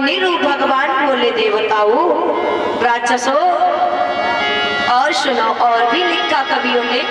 मोहिनी रूप भगवान बोले देवताओं राक्षसों और सुनो। और भी लिखा कवियों ने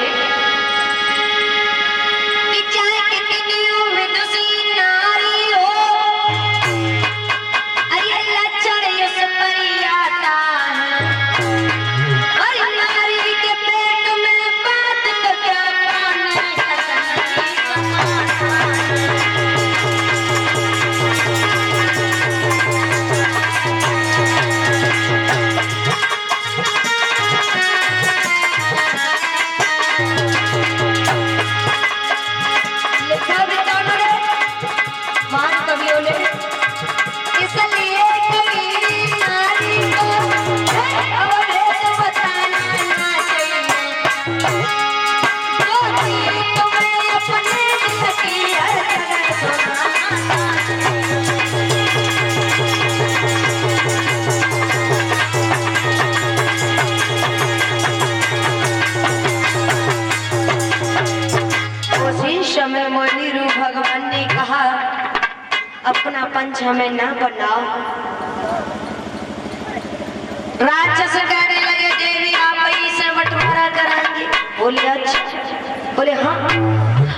अपना पंच हमें न बनाओ। राक्षस कहने लगे देवी आप से बंटवारा कराएंगे। बोले अच्छा। बोले हाँ।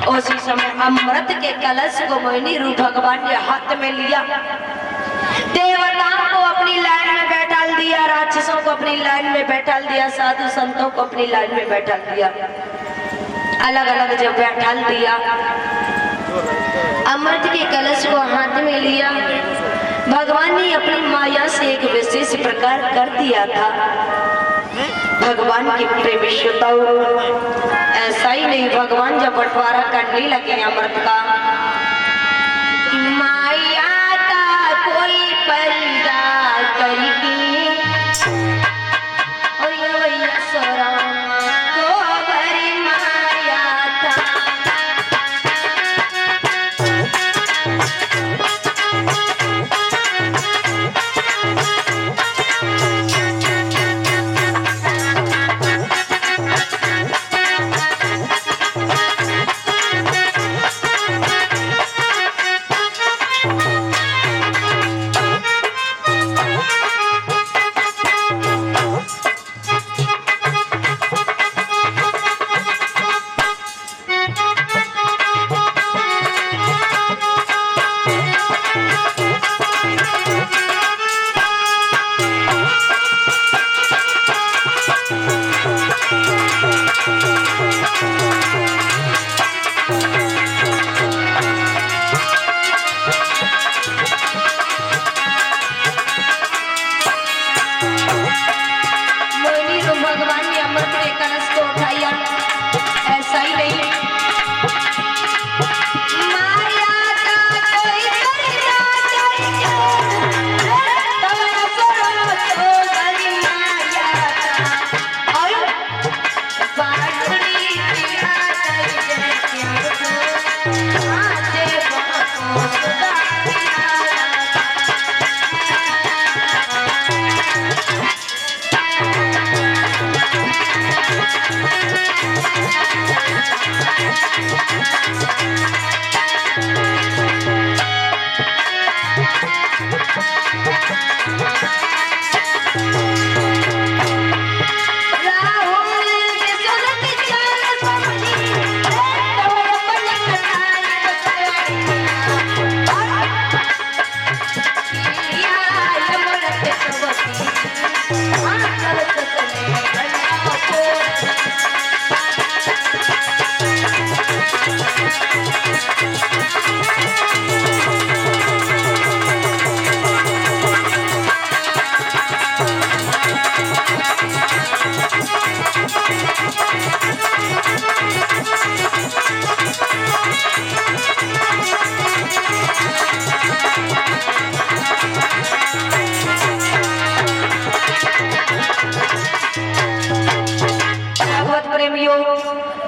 उसी समय अमृत के कलश को मोहिनी रूप भगवान ने हाथ में लिया, देवताओं को अपनी लाइन में बैठा दिया, राक्षसों को अपनी लाइन में बैठा दिया, साधु संतों को अपनी लाइन में बैठा दिया। अलग अलग जब बैठा दिया, अमृत के कलश को हाथ में लिया, भगवान ने अपनी माया से एक विशेष प्रकार कर दिया था। भगवान की प्रेमिष्ठता ऐसा ही नहीं, भगवान जब बंटवारा करने लगे अमृत का, माया का कोई पैदा करके और ये भैया सोरा को बड़ी माया था।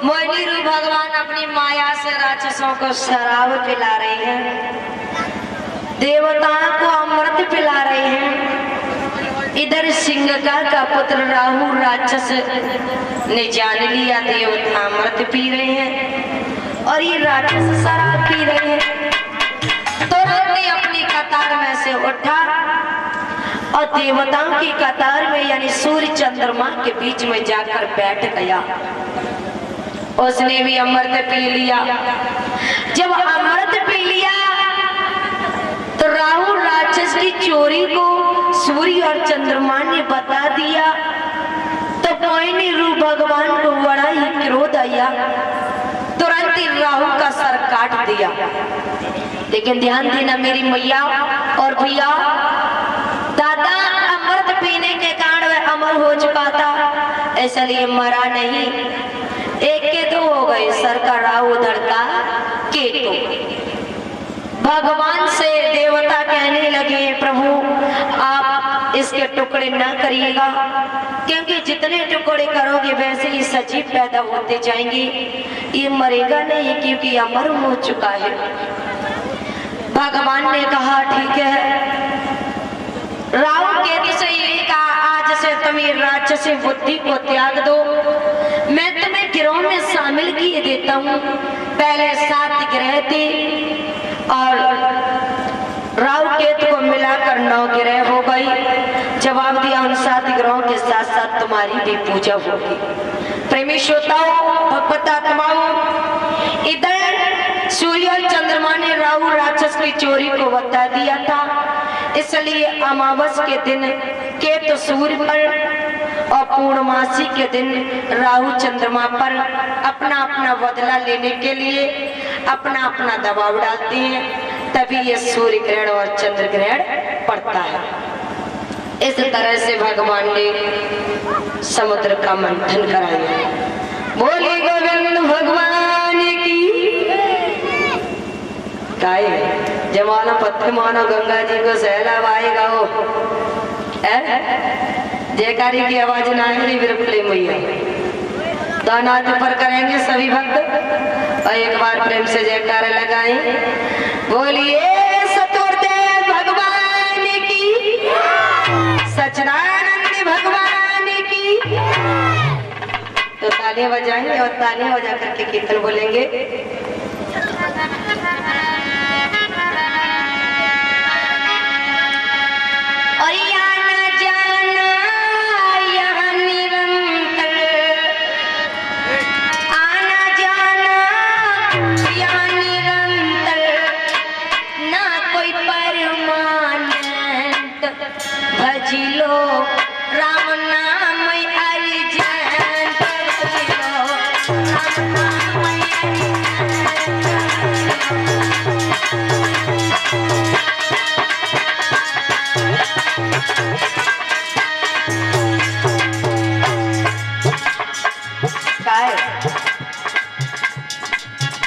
मोहिनी रूप भगवान अपनी माया से राक्षसों को शराब पिला रही है, देवताओं को अमृत पिला रही है। इधर सिंहका का पुत्र राहु राक्षस ने जान लिया देवता अमृत पी रहे हैं और ये राक्षस शराब पी रहे हैं। तो अपनी कतार में से उठा और देवताओं की कतार में यानी सूर्य चंद्रमा के बीच में जाकर बैठ गया। उसने भी अमृत पी लिया। जब अमृत पी लिया तो राहु राक्षस की चोरी को सूर्य और चंद्रमा ने बता दिया। तो मोहिनी रूप भगवान को बड़ा ही क्रोध आया, तुरंत ही राहु का सर काट दिया। लेकिन ध्यान देना मेरी मैया और भैया, दादा अमृत पीने के कारण वह अमर हो चुका था, इसलिए मरा नहीं। एक के दो हो गए, सर का राहु उधर का केतु। भगवान से देवता कहने लगे प्रभु आप इसके टुकड़े न करिएगा, क्योंकि जितने टुकड़े करोगे वैसे ही सजीव पैदा होते जाएंगे, ये मरेगा नहीं क्योंकि अमर हो चुका है। भगवान ने कहा ठीक है। राहु केतु से ये कहा आज से तुम ये राक्षसी बुद्धि को त्याग दो, मैं तुम्हें गिरोह में शामिल किए देता हूँ। पहले 7 ग्रह थे और राहु केतु को मिलाकर 9 ग्रह हो गई। जवाब दिया उन 7 ग्रहों के साथ साथ तुम्हारी भी पूजा होगी। प्रेमी श्रोताओं, भक्तात्माओं, इधर सूर्य और चंद्रमा ने राहु राक्षस की चोरी को बता दिया था, इसलिए अमावस के दिन केतु सूर्य पर और पूर्णमासी के दिन राहु चंद्रमा पर अपना अपना बदला लेने के लिए अपना अपना दबाव डालते हैं, तभी ये सूर्य ग्रहण और चंद्र ग्रहण पड़ता है। इस तरह से भगवान ने समुद्र का मंथन कराया। बोले गोविंद भगवान की गाय। जमाना पत्थर मानो गंगा जी को सैलाब आएगा हो, जयकारी की आवाज ना आएगी बिल्कुल मैया। दानाथ पर करेंगे सभी भक्त और एक बार प्रेम से जयकार लगाएं। बोलिए सतगुरुदेव भगवान की, सच्चिदानंद भगवान की। तो तालियां बजाएंगे और तालियां बजा करके कीर्तन बोलेंगे।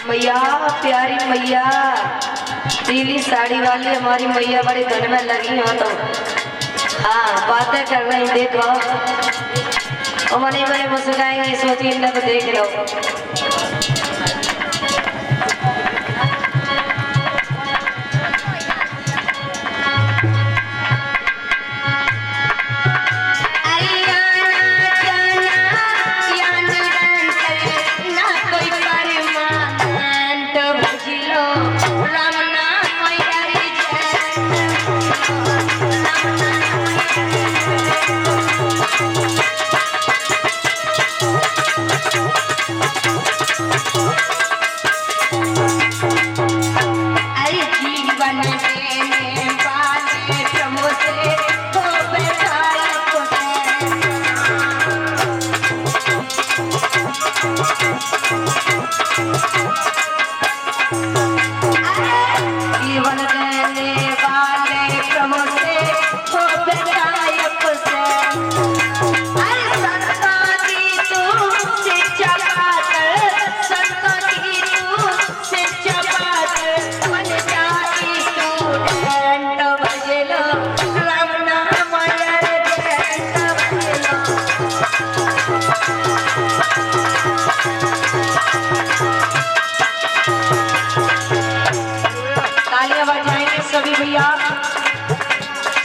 मैया प्यारी मैया, पीली साड़ी वाली हमारी मैया बड़ी धन में लगी हो। तो हाँ बातें कर रही, देखो और मनी मनी मुस्काएंगे, सोचिए इन्हें तो देख लो।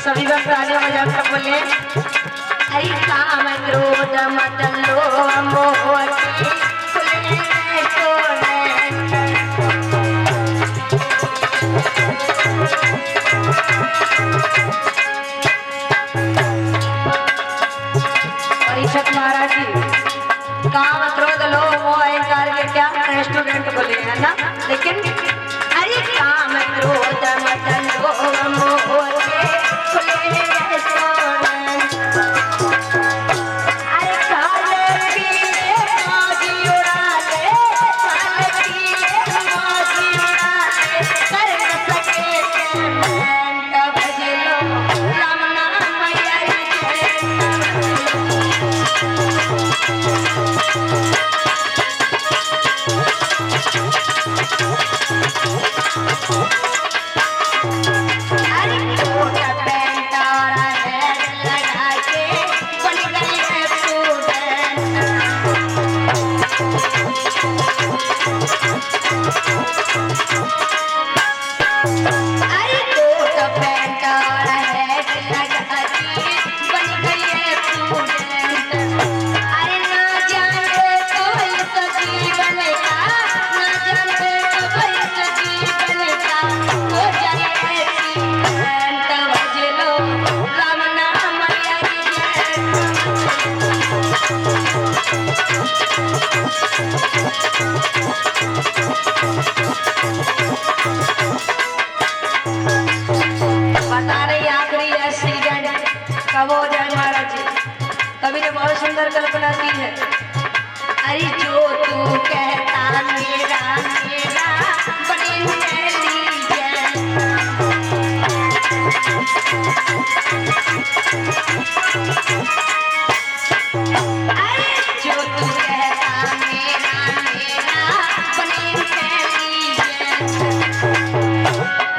सभी बात तालियां बजाकर बोले। अरे काम क्रोध मत लो मोह आखिरी एक्सीडेंट कब हो जाए महाराज जी। कवि ने बहुत सुंदर कल्पना की है। अरे जो तू कहता मेरा मेरा बड़ी इंटेलिजेंट, अरे जो तू कहता मेरा मेरा बड़ी इंटेलिजेंट,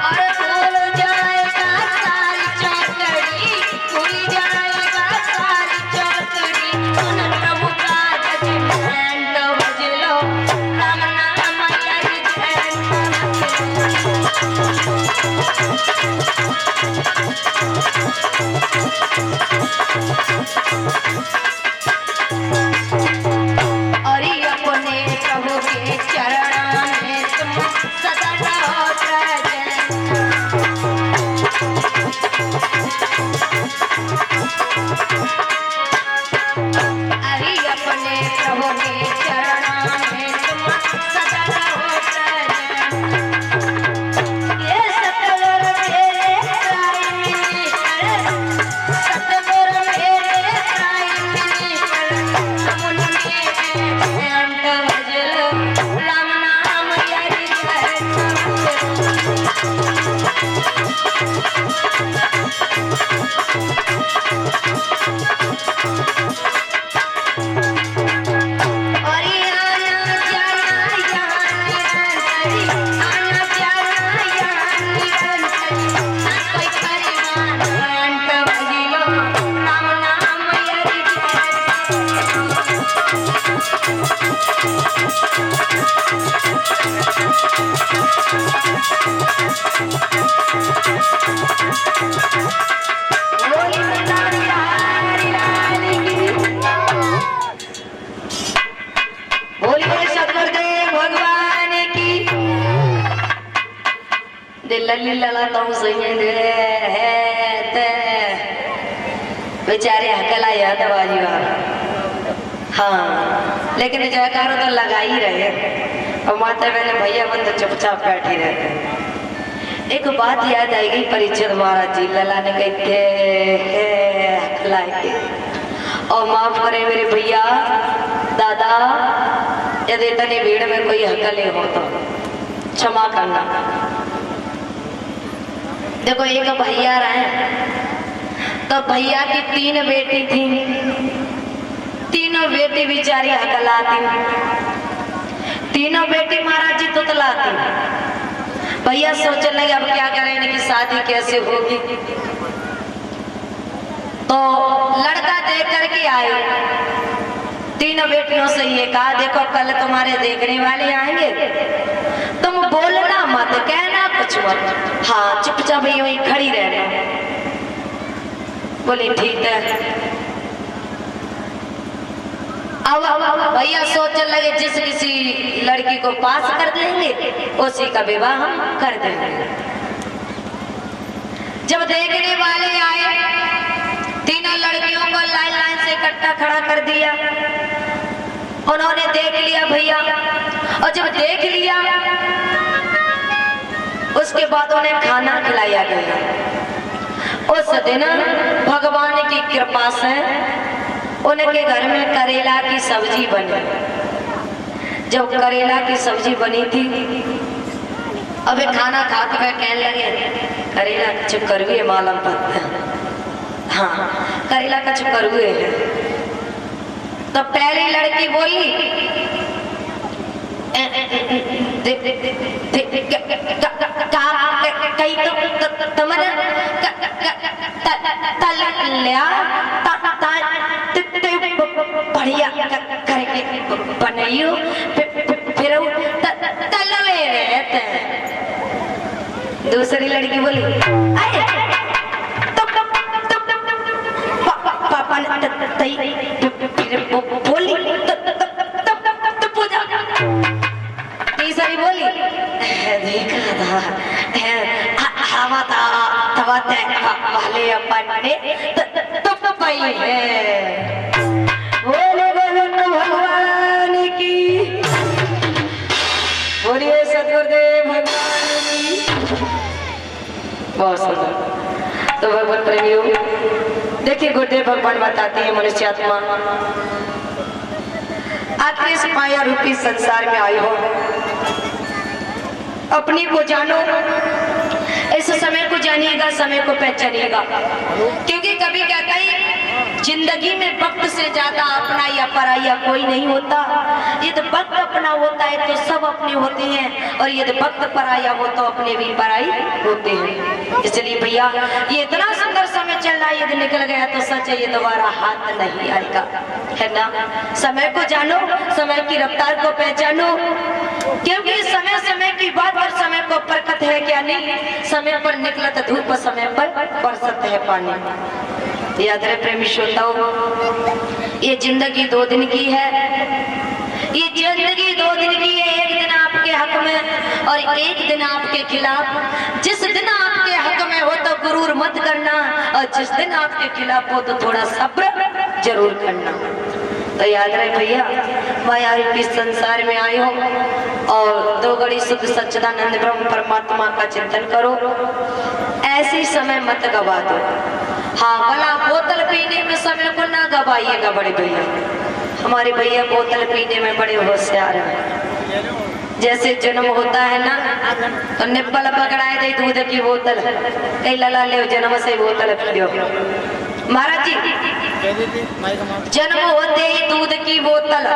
और भूल जाएगा सारी चौकड़ी, भूल जाएगा सारी चौकड़ी, सुन प्रभु का जजमेंट बज लो, राम नाम और अपने प्रभु के चरणों में तुम सदा रहो प्रेजेंट। अरे अपने प्रभु के चरणों में तुम सदा रहो प्रेजेंट। ये सतगुरु मेरे प्राइम मिनिस्टर, सतगुरु मेरे प्राइम मिनिस्टर, हम उनके एजेंट बज लो, राम नाम यारी और ये आना जाना यहाँ निरंतरी, आना जाना यहाँ निरंतरी, ना कोई परिवार एजेंट बज लो, राम नाम यारी बोली बिहारी लाल की, बोलिए सतगुरुदेव भगवान की। दिल्ली लड़ा तो सही दे है ते बेचारे हकला याद बाजी हाँ, लेकिन जयकारो तो लगा ही रहे और माता मैंने भैया बंद चुपचाप बैठी रहते। एक बात याद आएगी परीक्षित महाराज जी लला ने कहते हकला के और माफ करे मेरे भैया दादा, यदि इतनी भीड़ में कोई हकले हो तो क्षमा करना। देखो एक भैया रहे तो भैया की 3 बेटी थी, तीनों बेटी बेचारी हकलाती, तीनों बेटी महाराज जी तुतलाती। भैया सोचने लगे अब क्या करें, इनकी शादी कैसे होगी। तो लड़का देख करके आए, तीनों बेटियों से ये कहा देखो कल तुम्हारे देखने वाले आएंगे, तुम बोलना मत, कहना कुछ मत, हाँ चुपचाप यूं ही खड़ी रहना। बोली ठीक है। अब भैया सोचने लगे जिस किसी लड़की को पास कर देंगे उसी का विवाह हम कर देंगे। जब देखने वाले आए, तीनों लड़कियों को लाइन लाइन से इकट्ठा खड़ा कर दिया, उन्होंने देख लिया भैया, और जब देख लिया उसके बाद उन्हें खाना खिलाया गया। उस दिन भगवान की कृपा से उनके घर में करेला की सब्जी बनी। जब करेला की सब्जी बनी थी, अब खाना खाते हुए कहने लगे करेला कुछ करुए मालूम पड़ता है, हाँ करेला कुछ करुए है। तो पहली लड़की बोली तुम्हारे बढ़िया करके बनाइयो फिर तलवे रहते हैं। दूसरी लड़की बोली पापा बोली तीसरी बोली देखा था हवा था वाले अपन ने तो पाई है। बोले भगवान की, बोलिए सतगुरुदेव भगवान की। बहुत सुंदर। तो भगवान प्रेमियों देखिए, गुरुदेव भगवान बताते हैं मनुष्य आत्मा आखिर इस माया रूपी संसार में आए हो, अपने को जानो, इस समय को जानिएगा, समय को पहचानिएगा। क्योंकि कभी कहता ही जिंदगी में वक्त से ज्यादा अपना या पराया कोई नहीं होता। यदि वक्त अपना होता है तो सब अपने होते हैं, और यदि वक्त पराया हो तो अपने भी पराई होते हैं। इसलिए भैया ये इतना सुंदर समय चल रहा है, यदि निकल गया तो सच है ये दोबारा हाथ नहीं आएगा, है ना। समय को जानो, समय की रफ्तार को पहचानो, क्योंकि समय समय की बात और समय को परखत है क्या नहीं। समय पर निकलत धूप, समय पर बरसत है पानी। याद रहे प्रेमी श्रोताओं, ये जिंदगी 2 दिन की है, ये जिंदगी 2 दिन की है। एक दिन आपके हक में और एक दिन आपके खिलाफ। जिस दिन आपके हक में हो तो गुरूर मत करना, और जिस दिन आपके खिलाफ हो तो थोड़ा सब्र जरूर करना। तो याद रहे भैया, माया रूपी संसार में आए हो और 2 घड़ी शुद्ध सच्चिदानंद ब्रह्म परमात्मा का चिंतन करो। ऐसे समय मत गवा दो। हाँ, भला बोतल पीने में समय को ना गवाइएगा बड़े भैया। हमारे भैया बोतल पीने में बड़े होशियार हैं। जैसे जन्म होता है ना तो निप्पल पकड़ाए दे दूध की बोतल, कई लला ले जन्म से बोतल पियो। महाराज जी, जन्म होते ही दूध की बोतल,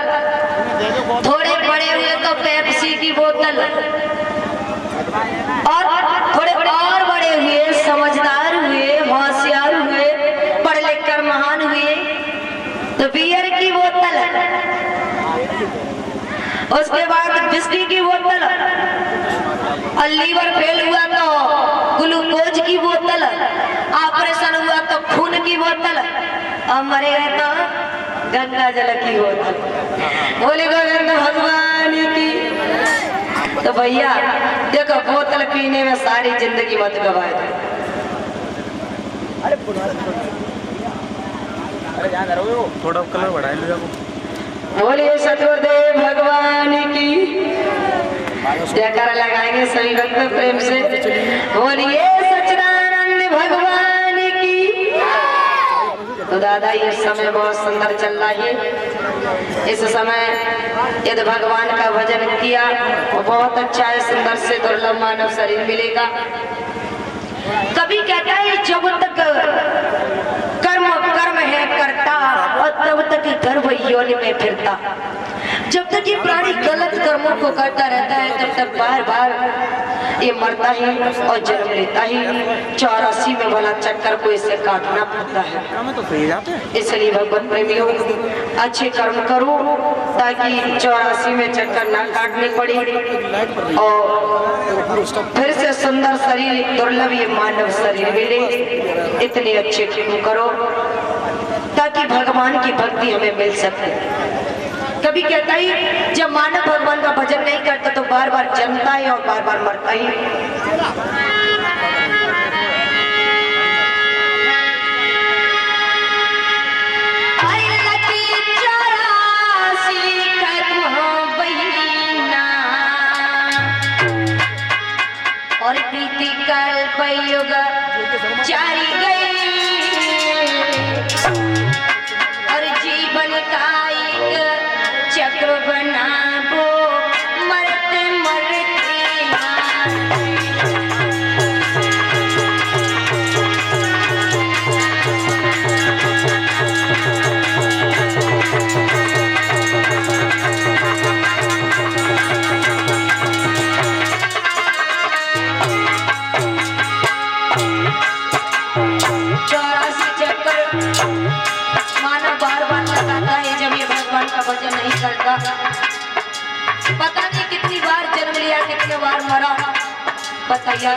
थोड़े बड़े हुए तो पेप्सी की बोतल, और थोड़े और बड़े हुए, समझदार हुए, होशियार हुए, पढ़ लिख कर महान हुए तो बियर की बोतल, उसके बाद विस्की की बोतल, और लीवर फेल हुआ तो ग्लूकोज की बोतल, ऑपरेशन हुआ तो खून की बोतल, और मरे गए तो गंगा जल की बोतल। बोले गोविंद भगवान की। तो भैया देखो, बोतल पीने में सारी जिंदगी मत गवाए दो। थोड़ा कलर बढ़ा लो। बोलिए सतगुरुदेव भगवान की जयकारा लगाएंगे सभी भक्त प्रेम से। बोलिए सच्चिदानंद भगवान की। तो दादा ये समय बहुत सुंदर चल रहा है। इस समय यदि भगवान का भजन किया तो बहुत अच्छा है, सुंदर से दुर्लभ मानव शरीर मिलेगा। कभी कहता है जब तक कर्म कर्म है करता और तब तक गर्भ योनि में फिरता। जब तक ये प्राणी गलत कर्मों को करता रहता है तब तक बार बार ये मरता ही और जन्म लेता ही। 84 में भला चक्कर को इसे काटना पड़ता है। इसलिए भगवान प्रेमियों अच्छे कर्म करो ताकि 84 में चक्कर ना काटनी पड़े और फिर से सुंदर शरीर, दुर्लभ ये मानव शरीर मिले। इतने अच्छे कर्म करो ताकि भगवान की भक्ति हमें मिल सके। कभी कहता ही जब मानव भगवान का भजन नहीं करता तो बार बार जन्मता है और बार बार मरता ही। और प्रीति कल्प युग जारी गई और जीवन का एक चक्र बना वो मरते मरते भजन नहीं करता। पता नहीं कितनी बार जन्म लिया, कितने बार मरा, बताइए।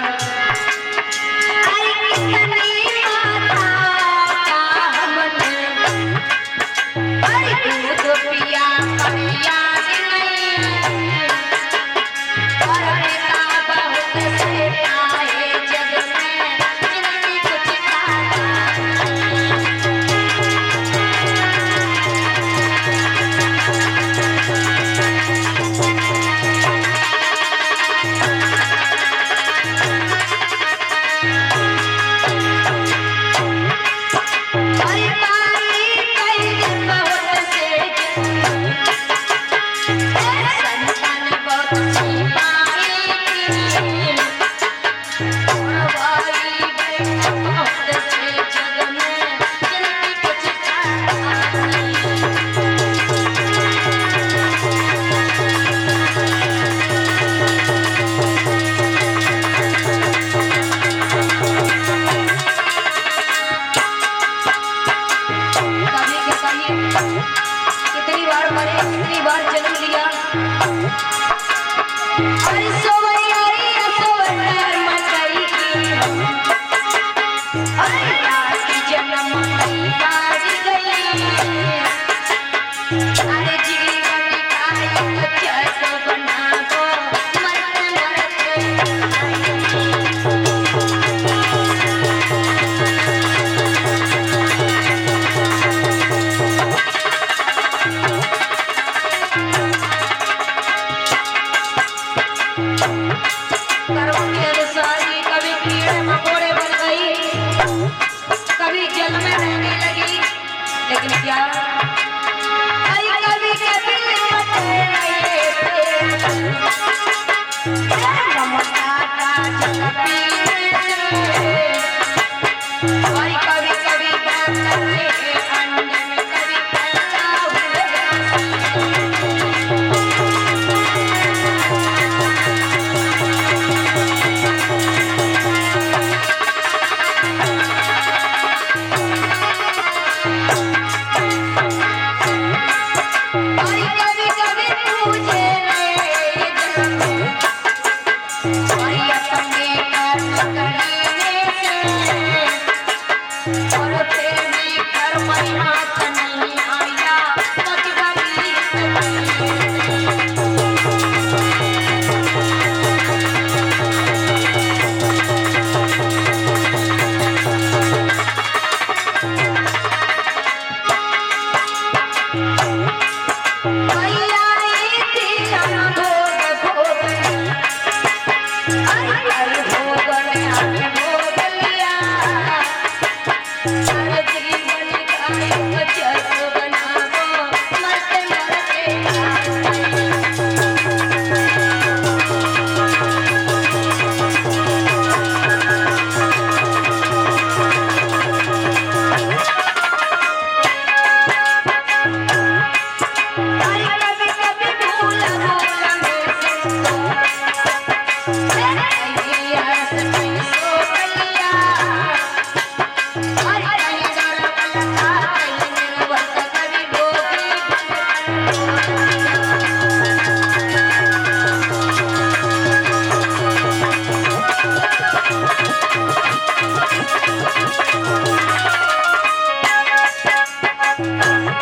कितनी बार जन्म लिया। अरे सोवई आई सोवटर मचाई की, अरे की जन्म की बारी गई। अरे जीवन का एक जैसे बनावो मरते मरते कर्म के अनुसार ही कभी कीड़े मकोड़े बन गई, कभी जल में रहने लगी, लेकिन क्या आई कभी कभी मरते रहे ममता का जल पीने से। आई कभी कभी बात करते अंडे में, कभी पैदा हुए आई कभी कभी पूछे रे जन्म, आई अपने कर्म करने से। और फिर भी कर्म हाथ नहीं आया कभी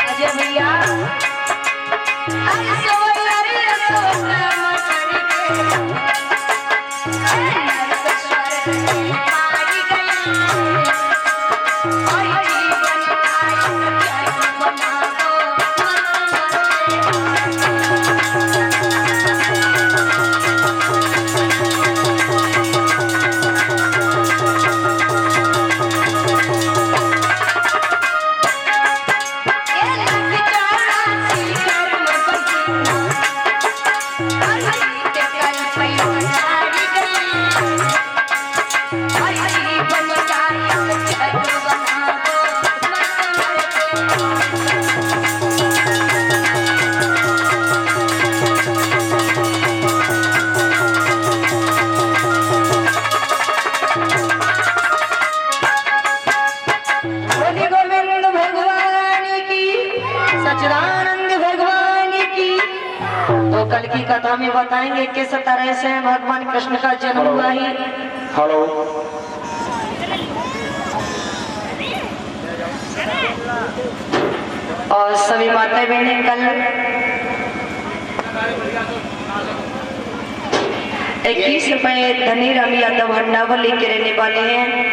अजय भैया अरे सोई अरे सोना मसरी के नरक स्वर्ग में मारी गई। और जीवन का एक जैसे बनावो सच्चिदानंद भगवान की। तो कल की कथा में बताएंगे किस तरह से भगवान कृष्ण का जन्म हुआ है। हेलो और सभी माता बहनें कल 21 रुपए धनी राम यादव हंडावली के रहने वाले हैं।